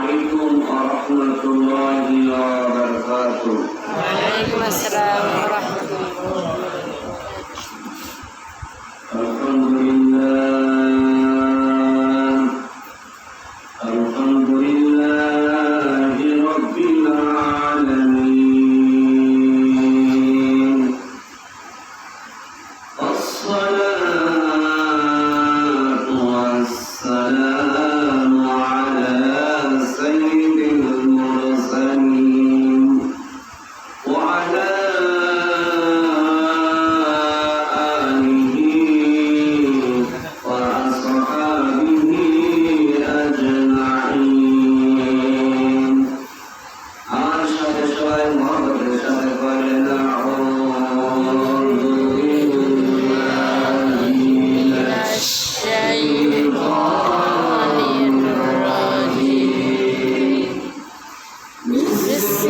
عليكم ورحمة الله وبركاته. وعليكم السلام ورحمة الله. الحمد لله رب العالمين. الصلاة والسلام على سيد المرسلين وعلى آله وأصحابه أجمعين. عاشر شوي محمد شوي قلنا أعوذ بالله من الشيطان الرجيم. بسم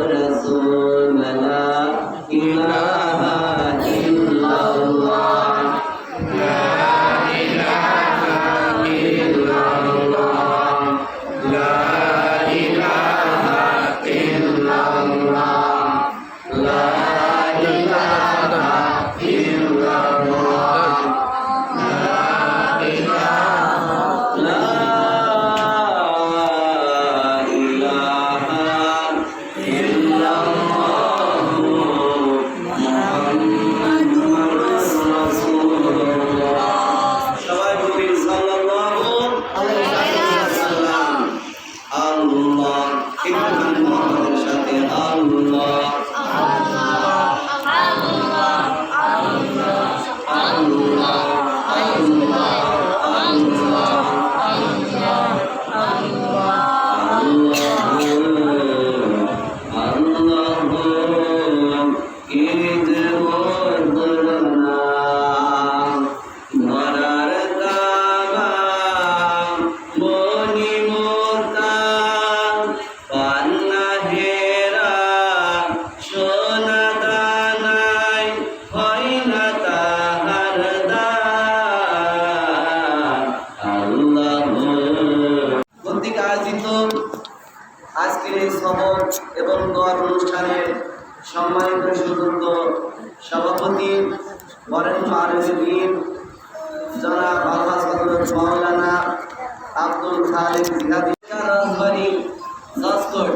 Rasul la ilaha পরিষদের সুযোগ্য সভাপতি বরেণ্য আলিম জনাব আলহাজ হযরত মাওলানা আব্দুল খালিক জিহাদি রাজবাড়ী জাজকোট।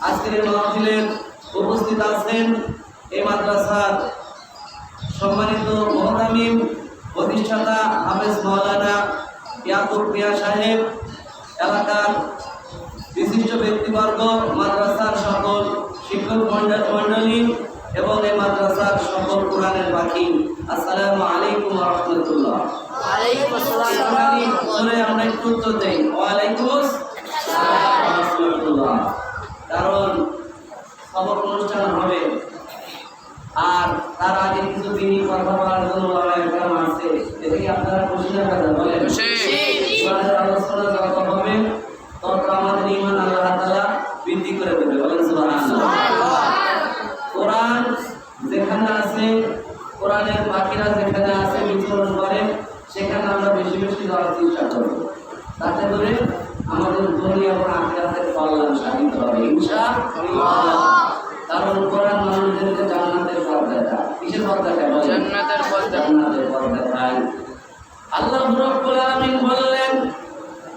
আজকের এই মাহফিলে উপস্থিত আছেন এই মাদ্রাসার সম্মানিত মুহতামিম প্রতিষ্ঠাতা হাফেজ মাওলানা ইয়াকুব মিয়া সাহেব, এলাকার বিশিষ্ট ব্যক্তিবর্গ, মাদ্রাসার সকল শিক্ষক মণ্ডলী এবং এই মাদ্রাসার সকল কোরআনের পাখি, আসসালামু আলাইকুম ওয়া রাহমাতুল্লাহ। ওয়ালাইকুম আসসালাম। আমরা একটু উত্তর দেই, ওয়ালাইকুম আসসালাম ওয়া রাহমাতুল্লাহ। কারণ সবক অনুষ্ঠান হবে আর তার আগে কিছু দিনই কথা বলার জন্য ওলামায়ে আছে। এদিকে আপনারা খুশি না কথা বলেন? কোরআনের আলোচনা যত হবে তত আমাদের ঈমান আল্লাহ তাআলা বৃদ্ধি করে দেবে। বলেন সুবহানাল্লাহ। কোরআন যেখানে আছে, কোরআনের পাখিরা যেখানে আছে বিচরণ করে, সেখানে আমরা বেশি বেশি যাওয়ার চেষ্টা করব, তাতে করে আমাদের দুনিয়া এবং আখিরাতের কল্যাণ সাধিত হবে ইনশাআল্লাহ। কারণ কোরআন মানুষদেরকে জান্নাতের পথ দেখায়। কিসের পথ দেখায়? জান্নাতের পথ দেখায়। আল্লাহ রাব্বুল আলামিন বললেন,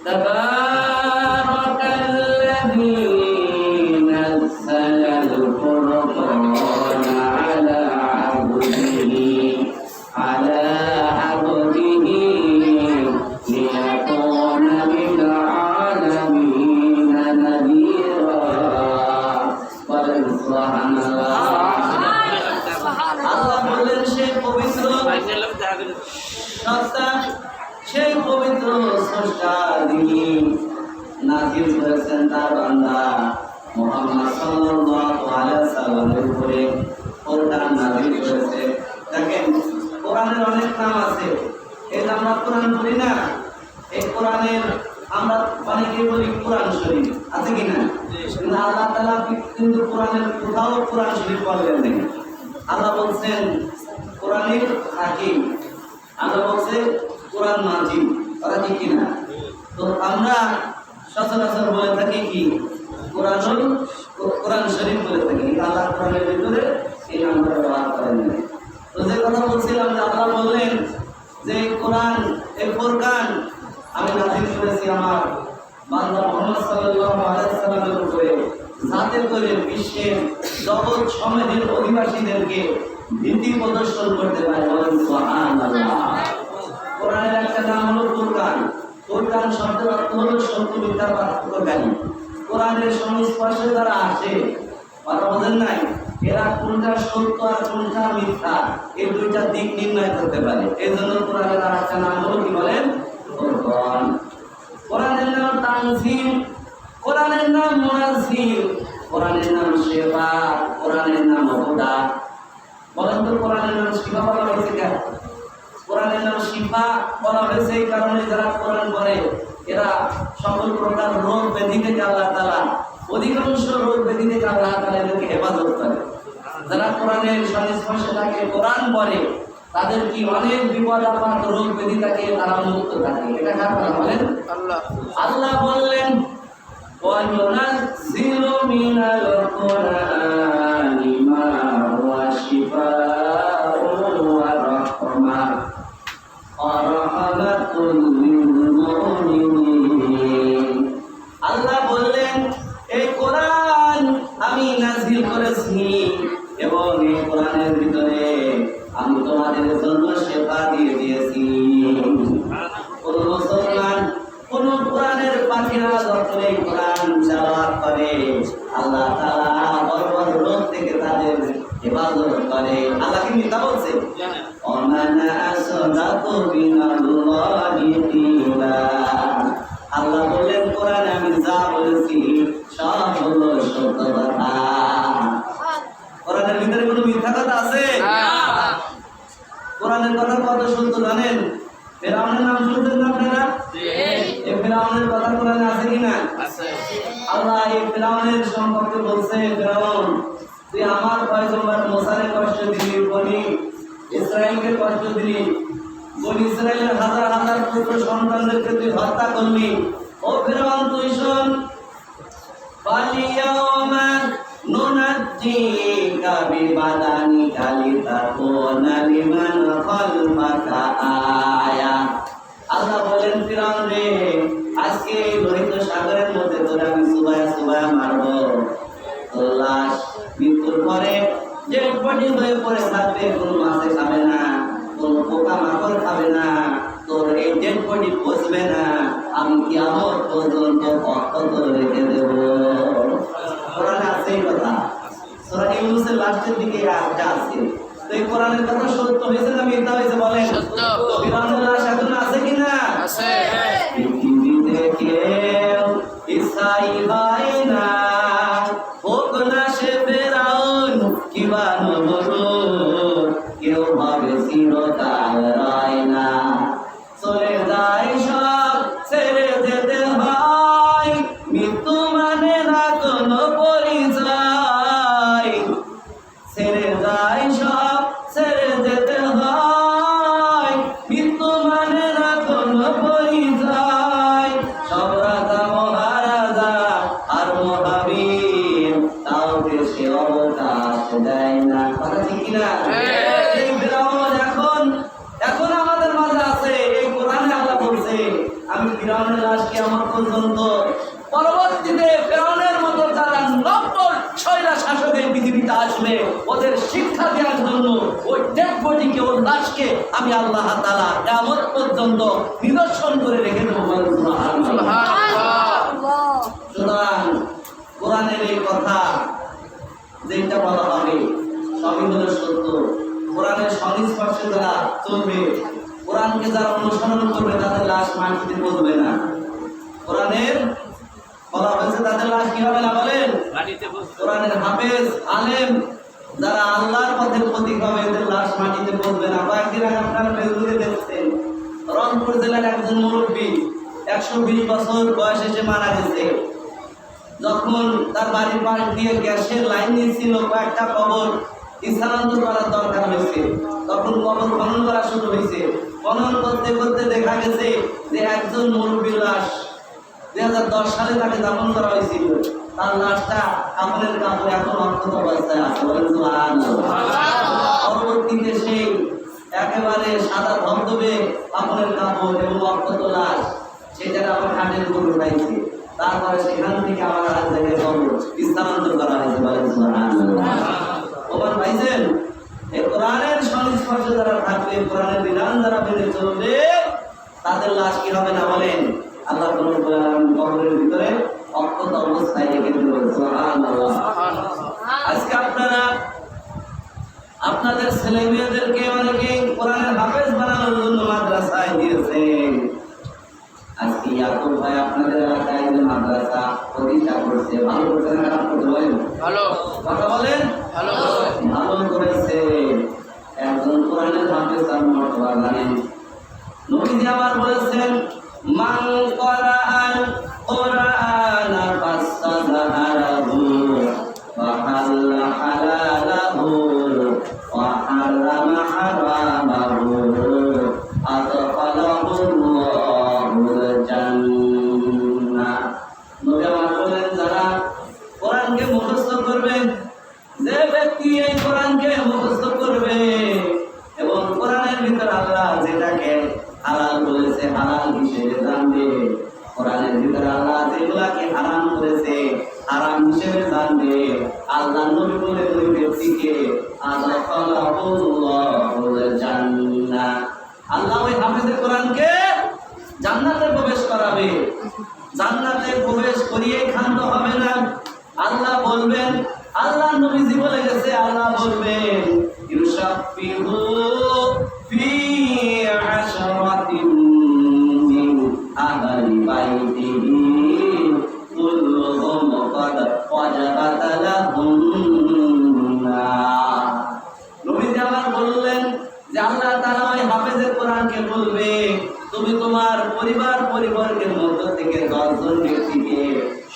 তাবারাকাল্লাযী নাযালাল কুরআনা আলা আবদিহি লিয়াকুনা লিল আলামিন নাযীরা। বলেন সুবহানাল্লাহ। আল্লাহ বলেন সেই পবিত্র সত্তা, সেই পবিত্র স্রষ্টা যিনি নাযিল করেছেন তার বান্দা মুহাম্মদ সাল্লাল্লাহু আলাইহি সাল্লামের উপরে কোরআন নাযিল করেছে। দেখেন, কোরআনের অনেক নাম আছে। এই যে আমরা কোরআন পড়ি না, এই কোরআনের আমরা অনেকে বলি কোরআন শরীফ, আছে কিনা? কিন্তু আল্লাহ তাআলা কিন্তু কোরআনের কোথাও কোরআন শরীফ বললেন না। আল্লাহ বলছেন কোরআনের হাকিম, আল্লাহ বলছে কোরআন মাজিদ। ওরা ঠিক কিনা? তো আমরা সচরাচর বলে থাকি কি কোরআন শরীফ বলে থাকি, আল্লাহ কোরআনের ভিতরে এই নামটা ব্যবহার করেন না। তো যে কথা বলছিলাম যে আল্লাহ বললেন যে কোরআন এই ফুরকান আমি নাযিল করেছি আমার বান্দা মুহাম্মদ সাল্লাল্লাহু আলাইহি সাল্লামের উপরে, যাতে করে বিশ্বের জগৎ সমাজের অধিবাসীদেরকে ভীতি প্রদর্শন করতে পারে। বলেন সুবহানাল্লাহ। কোরআনের একটা নাম হলো ফুরকান। ফুরকান শব্দের অর্থ হলো সত্য মিথ্যার পার্থক্যকারী। কোরআনের সংস্পর্শে যারা আসে, কথা বোঝেন নাই, এরা কোনটা সত্য আর কোনটা মিথ্যা এই দুইটা দিক নির্ণয় করতে পারে। এই জন্য কোরআনের আর একটা নাম হলো কি বলেন? ফুরকান। কোরআনের নাম তানজিল, কোরআনের নাম মুনাজ্জিল, কোরআনের নাম শিফা, কোরআনের নাম হুদা। বলেন তো কোরআনের নাম শিফা বলা হয়েছে কেন? কোরআনের নাম শিফা বলা হয়েছে এই কারণে যারা কোরআন পড়ে এরা সকল প্রকার রোগ ব্যাধি থেকে আল্লাহ তাআলা, অধিকাংশ রোগ ব্যাধি থেকে আল্লাহ তাআলা এদেরকে হেফাজত করে। যারা কোরআনের সংস্পর্শে থাকে, কোরআন পড়ে, তাদের কি অনেক বিপদ আপদ রোগ ব্যাধি থাকে, তারা মুক্ত থাকে। এটা কার কথা বলেন? আল্লাহ বললেন وَنُنَزِّلُ مِنَ الْقُرْآنِ مَا هُوَ شِفَاءٌ وَرَحْمَةٌ لِّلْمُؤْمِنِينَ। আল্লাহ বললেন এই কোরআন আমি নাযিল করেছি এবং এই কোরআনের ভিতরে আমি তোমাদের জন্য শিফা দিয়ে দিয়েছি। কোন মুসলমান, কোন কোরআনের পাখিরা যখন এই কোরআন তেলাওয়াত করে, আল্লাহ তাআলা বড় বড় রোগ থেকে তাদের হেফাজত করে। আল্লাহ কি মিথ্যা বলছে? আল্লাহ বললেন কোরআনে আমি যা বলেছি সব হলো সত্য কথা। কোরআনের ভিতরে কোনো মিথ্যা কথা আছে? কোরআনের কথা কত সত্য জানেন? ফেরাউনের নাম শুনছেন না আপনারা? এই ফেরাউনের কথা কোরআনে আছে কিনা? আল্লাহ এই ফেরাউনের সম্পর্কে বলছে, ফেরাউন তুই আমার পয়গম্বর মুসাকে কষ্ট দিলি, বনি ইসরাইলকে কষ্ট দিলি, বনি ইসরাইলের হাজার হাজার পুত্র সন্তানদেরকে তুই হত্যা করলি। ও ফেরাউন তুই শোন, ফালিয়াউমা নুনাজ্জিকা বিবাদানিকা লিতাকুনা লিমান খালফাকা আয়া। আল্লাহ বলেন ফিরআউন রে, আজকে এই লোহিত সাগরের মধ্যে তোরে আমি সুবায়া সুবায়া মারবো। তোর লাশ মৃত্যুর পরে যে বডি হয়ে পড়ে থাকবে, কোনো মাছে খাবে না, কোনো পোকা মাকড় খাবে না, তোর এই ডেড বডি পচবে না, আমি কিয়ামত পর্যন্ত অক্ষত রেখে দেব। কোরআনে আছে এই কথা, সূরা ইউনূসের লাস্টের দিকে এই আয়াতটা আছে। তো এই কোরআনের কথা সত্য হয়েছে না মিথ্যা হয়েছে বলেন? সত্য। ফিরআউনের লাশ এখন আছে কিনা? আছে। পৃথিবীতে কেউ ঈসাই হয় না, হোক না সে ফেরাউন কিবা নমরুদ, কেউ হবে চিরকাল রয় না। চলে যায় সব, ছেড়ে যেতে হয়, মৃত্যু মানে না কোনো পরিচয়। ছেড়ে যায় সব, ছেড়ে যেতে হয়, মৃত্যু মানে না কোনো পরিচয়। সব রাজা মহারাজা আর মহাবীর, কাউকে সে অবকাশ দেয় না। কথা ঠিক কিনা? এই ফিরআউন এখন আমাদের মাঝে আছে। এই কোরআনে আল্লাহ বলছে, আমি ফিরআউনের লাশ কিয়ামত পর্যন্ত, পরবর্তীতে ফিরআউনের মতো যারা নব্বর ছয়টা শাসক এই পৃথিবীতে আসবে, ওদের শিক্ষা দেওয়ার জন্য ওই ডেড বডিকে, ওর লাশকে আমি আল্লাহ তাআলা কিয়ামত পর্যন্ত নিদর্শন করে রেখে দেবো। সুবহানাল্লাহ। সুতরাং কোরআনের এই কথা যেটা বলা হবে সবই হলো সত্য। কোরআনের সংস্পর্শে যারা চলবে, কোরআনকে যারা অনুসরণ করবে, তাদের লাশ মাটিতে পড়বে না। কোরআনের বলা হয়েছে তাদের লাশ কি হবে না বলেন? কোরআনের হাফেজ আলেম যারা আল্লাহর পথের প্রতীক হবে, এদের লাশ মাটিতে পড়বে না। কয়েকদিন আগে আপনারা ফেসবুকে দেখছেন, রংপুর জেলার একজন মুরব্বী 120 বছর বয়স এসে মারা গেছে। যখন তার বাড়ির পাশ দিয়ে গ্যাসের লাইন নিয়েছিল, কয়েকটা কবর স্থানান্তর করার দরকার হয়েছে, তখন কবর খনন করা শুরু হয়েছে। খনন করতে করতে দেখা গেছে যে একজন মুরব্বীর লাশ 2010 সালে তাকে দাফন করা হয়েছিল, তার লাশটা কাপড়ের কাপড় এখন অক্ষত অবস্থায় আছে। বলেন সুবহানাল্লাহ। পরবর্তীতে সেই একেবারে সাদা ধবধবে কাপড়ের কাপড় এবং অক্ষত লাশ, সেটা আবার খাটের উপর উঠাইছে। তারপরে সেখান থেকে আবার আর জায়গায় কবর স্থানান্তর করা হয়েছে। বলেন সুবহানাল্লাহ। ওমান ভাইছেন, এই কোরআনের সংস্পর্শে যারা থাকবে, কোরআনের বিধান যারা মেনে চলবে, তাদের লাশ কি হবে না বলেন? আল্লাহ কবরের ভিতরে অক্ষত অবস্থায় রেখে দেবেন। সুবহানাল্লাহ। আজকে আপনারা আপনাদের ছেলে মেয়েদেরকে অনেকে কোরআনের হাফেজ বানানোর জন্য মাদ্রাসায় দিয়েছেন। আজকে ইয়াকুব ভাই আপনাদের এলাকায় যে মাদ্রাসা প্রতিষ্ঠা করছে, ভালো করছে না খারাপ করছে বলেন? ভালো। কথা বলেন? ভালো। ভালো করেছে। একজন কোরআনের হাফেজ তার মর্তবা জানেন। নবীজি আবার বলেছেন, মান করাআল কোরআনা ফাসতাযহারাহু ফাহাল্লা হালালাহু ওয়া হারামা হারামাহু আদখালাহুল্লাহুল জান্নাহ। নবী আমার বলেন, যারা কোরআনকে মুখস্থ করবে, যে ব্যক্তি এই কোরআনকে মুখস্থ করবে এবং কোরআনের ভিতর আল্লাহ যেটাকে হালাল বলেছে হালাল হিসেবে জানবে, কোরআনের ভিতরে আল্লাহ যেগুলাকে হারাম করেছে হারাম হিসেবে জানবে, আল্লাহ নবী বলে ওই ব্যক্তিকে আদখালাহুল্লাহুল জান্নাহ, আল্লাহ ওই হাফেজে কোরআনকে জান্নাতে প্রবেশ করাবে। জান্নাতে প্রবেশ করিয়েই ক্ষান্ত হবে না। আল্লাহ বলবেন, আল্লাহ নবীজি বলে গেছে, আল্লাহ বলবেন, ইউসাফিহু ফি আশরাতিন মিন আহলি বাইতিহি কুল্লুহুম ক্বাদ ওয়াজাবাত লাহুম। নবীজি আবার বললেন যে আল্লাহ তাআলা ওই হাফেজে কোরআনকে বলবে, তুমি তোমার পরিবারের মধ্য থেকে 10 জন ব্যক্তিকে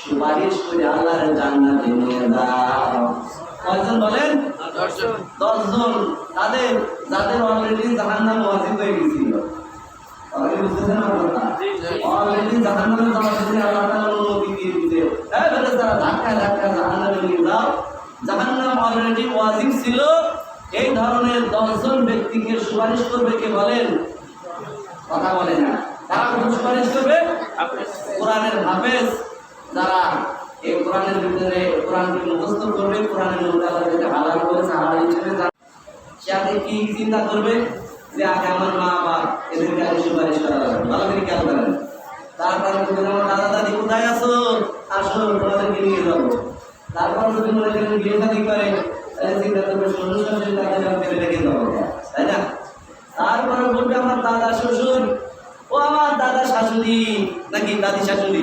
সুপারিশ করে আল্লাহর জান্নাতে নিয়ে যাও। কয়জন বলেন? 10 জন। তাদের যাদের অলরেডি জাহান্নাম ওয়াজিব হয়ে গেছিল। অলরেডি বুঝতেছেন আমার কথা? অলরেডি জাহান্নামে যাওয়ার জন্য আল্লাহ তাআলা অনুমতি দিয়ে দিয়েছে। এই ফেরেশতারা ধাক্কা ধাক্কা জাহান্নামে নিয়ে যাও। জাহান্নাম অলরেডি ওয়াজিব ছিল। এই ধরনের 10 জন ব্যক্তিকে সুপারিশ করবে কে বলেন? কথা বলে না। তারা সুপারিশ করবে কোরআনের হাফেজ, যারা এই কোরআনের ভিতরে কোরআনকে মুখস্থ করবে, কোরআনের মধ্যে আল্লাহ যেটা হালাল করেছে হালাল হিসেবে সে আগে কি চিন্তা করবে যে আগে আমার মা বাপ এদেরকে আগে সুপারিশ করা হবে। ভালো করে খেয়াল করেন। তারপরে আমার দাদা দাদি কোথায় আছো, আসো তোমাদেরকে নিয়ে যাবো। তারপর যদি মনে করেন বিয়ে শাদী করে তাহলে চিন্তা করবে শ্বশুর শাশুড়ি তাদেরকে রেখে দেবো, তাই না? তারপরে বলবে আমার দাদা শ্বশুর, ও আমার দাদা শাশুড়ি নাকি দাদি শাশুড়ি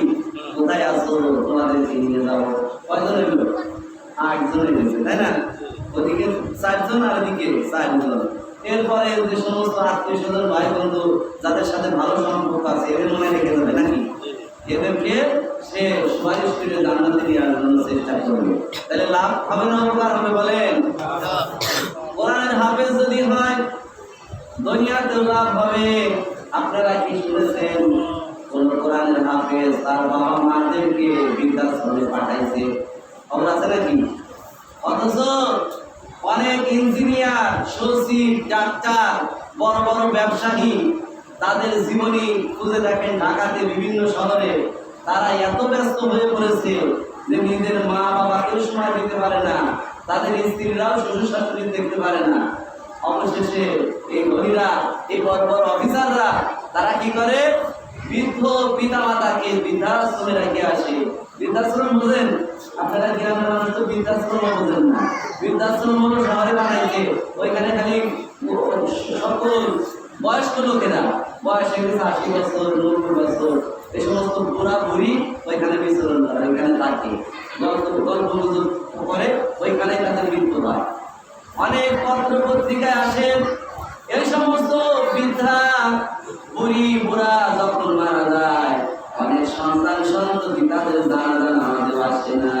কোথায় আছো, তোমাদেরকে নিয়ে যাবো। কয়জনের লোক? 8 জনের গেছে, তাই না? ওদিকে 4 জন আর এদিকে 4 জন। এরপরে যে সমস্ত আত্মীয় স্বজন ভাই বন্ধু যাদের সাথে ভালো সম্পর্ক আছে এদের মনে রেখে দেবে নাকি? এদেরকে সে সুপারিশ করে জান্নাতে নিয়ে আনার জন্য চেষ্টা করবে। তাহলে লাভ হবে না উপকার হবে বলেন? কোরআনের হাফেজ যদি হয় দুনিয়াতেও লাভ হবে। আপনারা কি শুনেছেন কোন কোরআনের হাফেজ তার বাবা মাদেরকে বৃদ্ধাশ্রমে পাঠাইছে? খবর আছে নাকি? অথচ অনেক ইঞ্জিনিয়ার, সচিব, ডাক্তার, বড় বড় ব্যবসায়ী তাদের জীবনী খুঁজে দেখেন ঢাকাতে বিভিন্ন শহরে তারা এত ব্যস্ত হয়ে পড়েছে যে নিজের মা বাবাকেও সময় দিতে পারে না, তাদের স্ত্রীরাও শ্বশুর শাশুড়ি দেখতে পারে না। অবশেষে এই ধনীরা, এই বড় বড় অফিসাররা তারা কি করে? বৃদ্ধ পিতা মাতাকে বৃদ্ধাশ্রমে রেখে আসে। বৃদ্ধাশ্রম বোঝেন আপনারা? গ্রামের মানুষ তো বৃদ্ধাশ্রম বোঝেন না। বৃদ্ধাশ্রম হলো শহরে বানাইছে, ওইখানে খালি সকল বয়স্ক লোকেরা, বয়স হয়ে গেছে 80 বছর 90 বছর, এই সমস্ত বুড়া বুড়ি ওইখানে বিচরণ করে, ওইখানে থাকে, গল্প গুজব করে, ওইখানে তাদের মৃত্যু হয়। অনেক পত্র পত্রিকায় আসেন এই সমস্ত বৃদ্ধা বুড়ি বুড়া যখন মারা যায় অনেক সন্তান সন্ততি তাদের জানাজা নামাজে আসে না।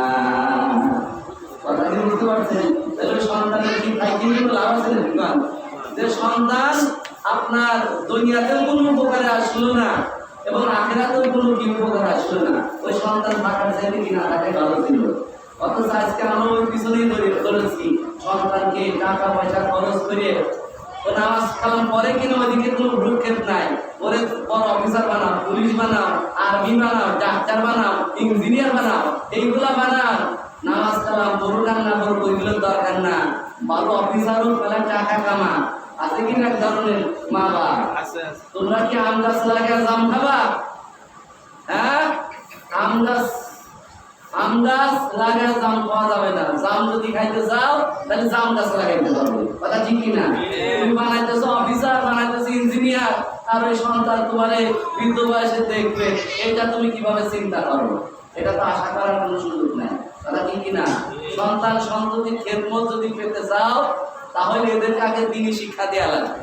কথা কি বুঝতে পারছেন? তাহলে সন্তানের কি ভাই কি লাভ আছে না? যে সন্তান আপনার দুনিয়াতেও কোনো উপকারে আসলো না এবং আখিরাতেও কোনো কি উপকারে আসলো না, ওই সন্তান থাকার চাইতে কি না থাকাই ভালো ছিল। অথচ আজকে আমরা ওই পিছনেই ধরেছি সন্তানকে টাকা পয়সা খরচ করে ও নামাজ কালাম পরে কিনা ওইদিকে কোনো ভ্রুক্ষেপ নাই, ওরে বড় অফিসার বানাও, পুলিশ বানাও, আর্মি বানাও, ডাক্তার বানাও, ইঞ্জিনিয়ার বানাও, এইগুলা বানাও। নামাজ কালাম করুক আর না করুক ওইগুলোর দরকার না, ভালো অফিসারও পেলে টাকা কামা। আছে কিনা এক ধরনের মা বাপ? তোমরা কি আম গাছ লাগায় জাম খাবা? হ্যাঁ, আম গাছ লাগায় জাম পাওয়া যাবে না। জাম যদি খাইতে যাও তাহলে জাম গাছ লাগাইতে হবে। কথা ঠিক কিনা? তুমি বানাইতেছো অফিসার, বানাইতেছো ইঞ্জিনিয়ার, আর ওই সন্তান তোমার বৃদ্ধ বয়সে দেখবে, এটা তুমি কিভাবে চিন্তা করো? এটা তো আশা করার কোনো সুযোগ নাই। কথা ঠিক কিনা? সন্তান সন্ততির খেদমত যদি পেতে চাও তাহলে এদেরকে আগে দিনী শিক্ষা দেওয়া লাগবে।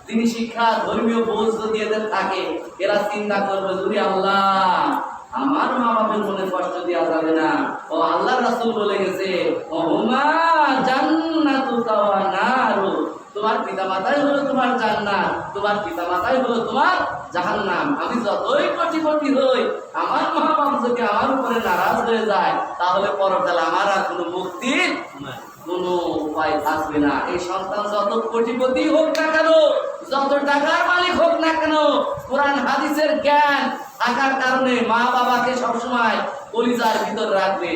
দিনী শিক্ষা, ধর্মীয় বোধ যদি এদের থাকে, এরা চিন্তা করবে যদি আল্লাহ আমার মা বাপের মনে কষ্ট দেওয়া যাবে না। ও আল্লাহ রাসূল বলে গেছে, ওহুমা জান্নাতুকা ওয়া নারু, তোমার পিতামাতাই হলো তোমার জান্নাত, তোমার পিতামাতাই হলো তোমার জাহান্নাম। আমি যতই কোটি হই, আমার মা বাপ যদি আমার উপরে নারাজ হয়ে যায় তাহলে পরকালে আমার আর কোনো মুক্তির কোনো উপায় থাকবে না। এই সন্তান যত কোটিপতি হোক না কেন, যত টাকার মালিক হোক না কেন, কোরআন হাদিসের জ্ঞান থাকার কারণে মা বাবাকে সবসময় কলিজার ভিতর রাখবে।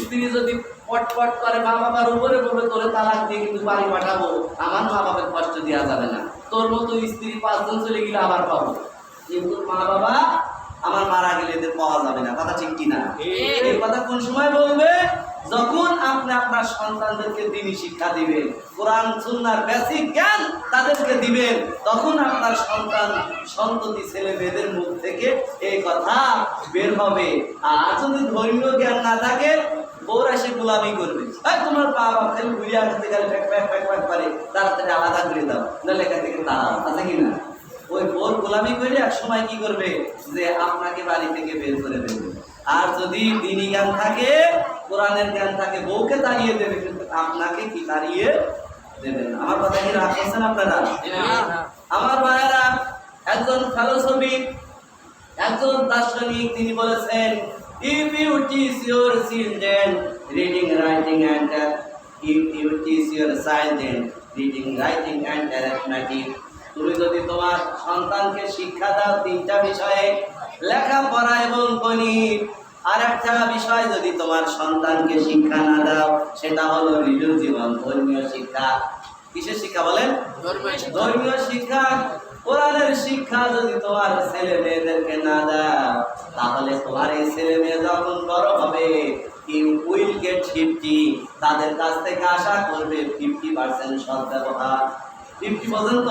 স্ত্রী যদি পটপট করে মা বাবার উপরে বলবে তোরে তালাক দিয়ে কিন্তু বাড়ি পাঠাবো, আমার মা বাবার কষ্ট দেওয়া যাবে না। তোর মতো স্ত্রী 5 জন চলে গেলে আবার পাবো, কিন্তু মা বাবা আমার মারা গেলে এদের পাওয়া যাবে না। কথা ঠিক কিনা? এই কথা কোন সময় বলবে? যখন আপনি আপনার সন্তানদেরকে দ্বীনি শিক্ষা দিবেন, কোরআন সুন্নাহর বেসিক জ্ঞান তাদেরকে দিবেন, তখন আপনার সন্তান সন্ততি ছেলে মেয়েদের মুখ থেকে এই কথা বের হবে। আর যদি ধর্মীয় জ্ঞান না থাকে, ওরা সে গোলামি করবে। তোমার বাবা খালি ঘুরিয়ে আসতে গেলে প্যাক পারে, তাড়াতাড়ি আলাদা করে দাও, নাহলে এখান থেকে তাড়াও। আছে কিনা? ওই বোর গোলামি করে এক সময় কি করবে যে আপনাকে বাড়ি থেকে বের করে দেবে। আর যদি দ্বীনি জ্ঞান থাকে, কোরআনের জ্ঞান থাকে, বউকে তাড়িয়ে দেবে, কিন্তু আপনাকে কি তাড়িয়ে দেবেন। আমার কথা কি রাখছেন আপনারা? আমার ভাইয়েরা, একজন ফিলোসফি, একজন দার্শনিক, তিনি বলেছেন, if you teach your children reading, writing and if you teach your children reading, writing and arithmetic, তুমি যদি তোমার সন্তানকে শিক্ষা দাও তিনটা বিষয়ে, লেখাপড়া এবং গণিত, আর একটা বিষয় যদি তোমার সন্তানকে শিক্ষা না দাও সেটা হলো রিজুর জীবন, ধর্মীয় শিক্ষা। কিসের শিক্ষা বলেন? ধর্মীয় শিক্ষা, কোরআনের শিক্ষা যদি তোমার ছেলে মেয়েদেরকে না দাও তাহলে তোমার এই ছেলে মেয়ে যখন বড় হবে you will get 50, তাদের কাছ থেকে আশা করবে 50% সদ্ব্যবহার। 50 পর্যন্ত,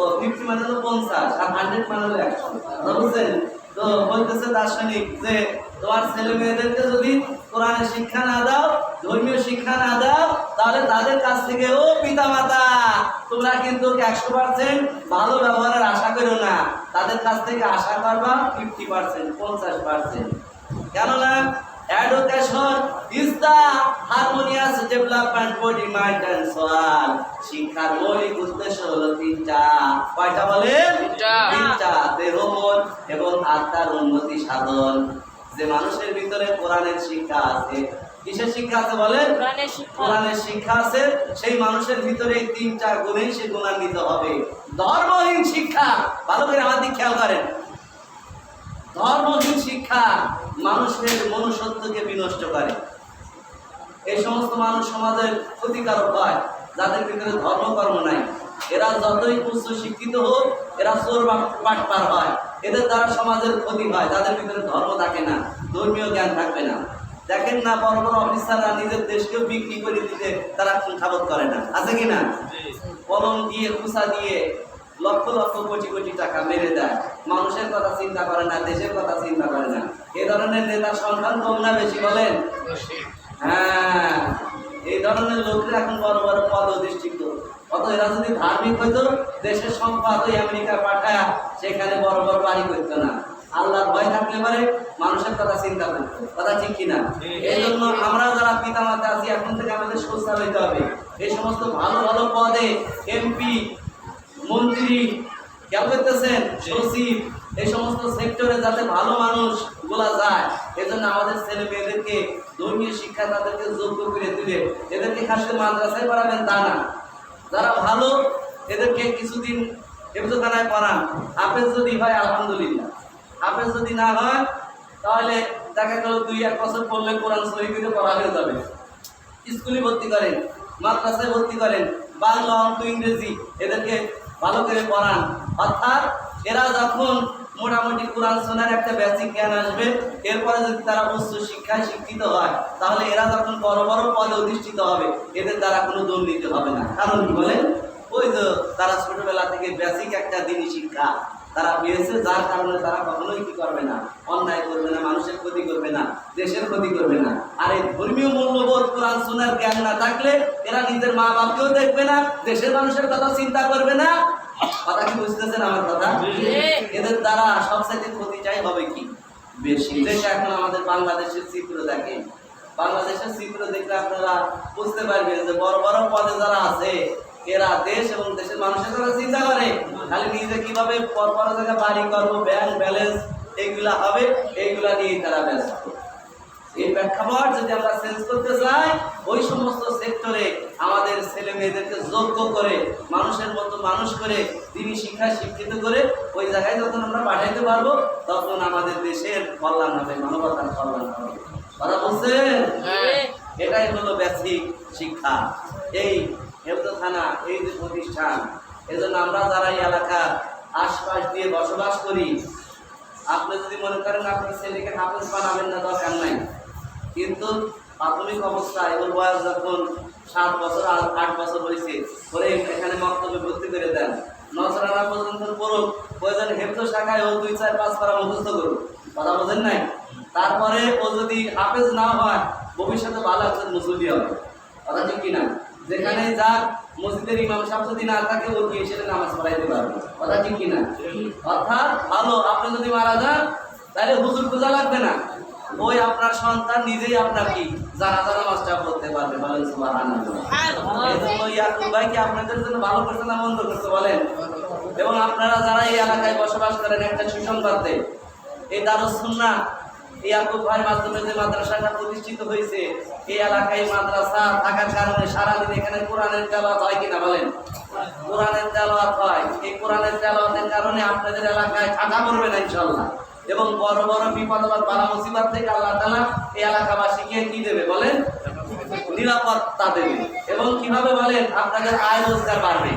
ও 50 মানে তো 50 আর 100 মানে হলো 100, বুঝছেন? তো বলতেছে দার্শনিক যে তোমার ছেলে মেয়েদেরকে যদি কোরআনের শিক্ষা না দাও, ধর্মীয় শিক্ষা না দাও, তাহলে তাদের কাছ থেকে ও পিতা মাতা তোমরা কিন্তু 100% ভালো ব্যবহারের আশা করো না, তাদের কাছ থেকে আশা করবা 50%, 50%। কেননা education is the harmonious development body, mind and soul. শিক্ষার মৌলিক উদ্দেশ্য হলো তিনটা। কয়টা বলে? তিনটা। দেহ, মন এবং আত্মার উন্নতি সাধন। যে মানুষের ভিতরে কোরআনের শিক্ষা আছে, কিসের শিক্ষা আছে বলেন? কোরআনের শিক্ষা আছে, সেই মানুষের ভিতরে এই তিনটা গুণেই সে গুণান্বিত হবে। ধর্মহীন শিক্ষা, ভালো করে আমার দিকে খেয়াল করেন, ধর্মহীন শিক্ষা মানুষের মনুষ্যত্বকে বিনষ্ট করে। এই সমস্ত মানুষ সমাজের ক্ষতিকারক হয় যাদের ভিতরে ধর্মকর্ম নাই। এরা যতই উচ্চ শিক্ষিত হোক, এরা চোর বাটপার হয়, এদের দ্বারা সমাজের ক্ষতি হয়। তাদের ভিতরে ধর্ম থাকে না, ধর্মীয় জ্ঞান থাকবে না। দেখেন না, বড় বড় অফিসাররা নিজের দেশকেও বিক্রি করে দিতে তারা কুণ্ঠাবোধ করে না, আছে কিনা? কলম দিয়ে, কুচা দিয়ে লক্ষ লক্ষ কোটি কোটি টাকা মেরে দেয়, মানুষের কথা চিন্তা করে না, দেশের কথা চিন্তা করে না। এই ধরনের নেতার সংখ্যা কম না বেশি বলেন? হ্যাঁ, এই ধরনের লোকরা এখন বড় বড় পদ অধিষ্ঠিত। অত এরা যদি ধার্মিক হইতো, দেশের সম্পদ ওই আমেরিকা পাঠায় সেখানে বড় বড় বাড়ি করতো না। আল্লাহর ভয় থাকলে পারে মানুষের কথা চিন্তা করতো, কথা ঠিক কিনা? এই জন্য আমরা যারা পিতা মাতা আছি এখন থেকে আমাদের সোচ্চার হইতে হবে। এই সমস্ত ভালো ভালো পদে এমপি, মন্ত্রী, কেউ করতেছেন সচিব, এই সমস্ত সেক্টরে যাতে ভালো মানুষ বলা যায়, এজন্য আমাদের ছেলে মেয়েদেরকে ধর্মীয় শিক্ষা তাদেরকে যোগ্য করে দিলে, এদেরকে খাস করে মাদ্রাসায় পড়াবেন তা না। যারা ভালো এদেরকে কিছুদিন হেফজখানায় পড়ান, হাফেজ যদি হয় আলহামদুলিল্লাহ, হাফেজ যদি না হয় তাহলে দেখা গেল 2-1 বছর পড়লে কোরআন শরীফে পড়া হয়ে যাবে। স্কুলে ভর্তি করেন, মাদ্রাসায় ভর্তি করেন, বাংলা, অঙ্ক, ইংরেজি এদেরকে ভালো করে পড়ান। অর্থাৎ এরা যখন মোটামুটি কোরআন শোনার একটা বেসিক জ্ঞান আসবে, এরপরে যদি তারা উচ্চ শিক্ষায় শিক্ষিত হয় তাহলে এরা যখন বড় বড় পদে অধিষ্ঠিত হবে এদের দ্বারা কোনো দুর্নীতি হবে না। কারণ কি বলেন? ওই যে তারা ছোটবেলা থেকে বেসিক একটা দিনই শিক্ষা তারা পেয়েছে, যার কারণে তারা কখনোই কি করবে না, অন্যায় করবে না, মানুষের ক্ষতি করবে না, দেশের ক্ষতি করবে না। আর এই ধর্মীয় মূল্যবোধ কোরআন শোনার জ্ঞান না থাকলে এরা নিজের মা বাপকেও দেখবে না, দেশের মানুষের কথা চিন্তা করবে না। কথা কি বুঝতেছেন আমার কথা? এদের দ্বারা সবচেয়ে ক্ষতিটাই হবে কি বেশি। যেটা এখন আমাদের বাংলাদেশের চিত্র দেখেন, বাংলাদেশের চিত্র দেখলে আপনারা বুঝতে পারবেন যে বড় বড় পদে যারা আছে এরা দেশ এবং দেশের মানুষের কথা চিন্তা করে, খালি নিজে কিভাবে পর জায়গায় বাড়ি করবো, ব্যাংক ব্যালেন্স এইগুলা হবে, এইগুলা নিয়েই তারা ব্যস্ত। এই প্রেক্ষাপট যদি আমরা চেঞ্জ করতে চাই, ওই সমস্ত সেক্টরে আমাদের ছেলে মেয়েদেরকে যোগ্য করে, মানুষের মতো মানুষ করে, তিনি শিক্ষায় শিক্ষিত করে ওই জায়গায় যখন আমরা পাঠাইতে পারবো তখন আমাদের দেশের কল্যাণ হবে, মানবতার কল্যাণ হবে। কথা বলছেন? এটাই হলো বেসিক শিক্ষা। এই হেফজখানা, এই যে প্রতিষ্ঠান, এজন্য আমরা যারা এই এলাকার আশপাশ দিয়ে বসবাস করি, আপনি যদি মনে করেন আপনার ছেলেকে হাফেজ বানাবেন না, দরকার নাই। কিন্তু প্রাথমিক অবস্থায় ওর বয়স যখন 7 বছর 8 বছর হয়েছে, ওরে এখানে মক্তবে ভর্তি করে দেন, নজরানা পর্যন্ত পড়ুক, প্রয়োজন হেফজ শাখায় ও 2-4-5 পারা মুখস্থ করুক। কথা বোঝেন নাই? তারপরে ও যদি হাফেজ না হয় ভবিষ্যতে ভালো একজন মুসল্লি হবে। কথা ঠিক কিনা? যেখানে যার মসজিদের ইমাম সাহেব যদি না থাকে ও গিয়ে সেটা নামাজ পড়াইতে পারবে। কথা ঠিক কিনা? অর্থাৎ ভালো, আপনি যদি মারা যান তাহলে হুজুর খোঁজা লাগবে না, ওই আপনার সন্তান নিজেই আপনার কি জানাজা নামাজটা পড়তে পারবে। বলেন সুবহানাল্লাহ। এজন্য ইয়াকুব ভাই কি আপনাদের জন্য ভালো করতে না মন্দ করতে বলেন? এবং আপনারা যারা এই এলাকায় বসবাস করেন একটা সুসংবাদ দেন, এই দারুস সুন্নাহ ইয়াকুব ভাই মাধ্যমে যে মাদ্রাসাটা প্রতিষ্ঠিত হয়েছে, এই এলাকায় মাদ্রাসা থাকার কারণে সারাদিন এখানে কোরআনের তেলাওয়াত হয় কিনা বলেন? কোরআনের তেলাওয়াত হয়। এই কোরআনের তেলাওয়াতের কারণে আপনাদের এলাকায় ঠান্ডা পড়বে না ইনশাআল্লাহ, এবং বড় বড় বিপদ আপদ বালা মুসিবত থেকে আল্লাহ তাআলা এই এলাকাবাসীকে কি দেবে বলেন? নিরাপত্তা দেবে। এবং কিভাবে বলেন? আপনাদের আয় রোজগার বাড়বে।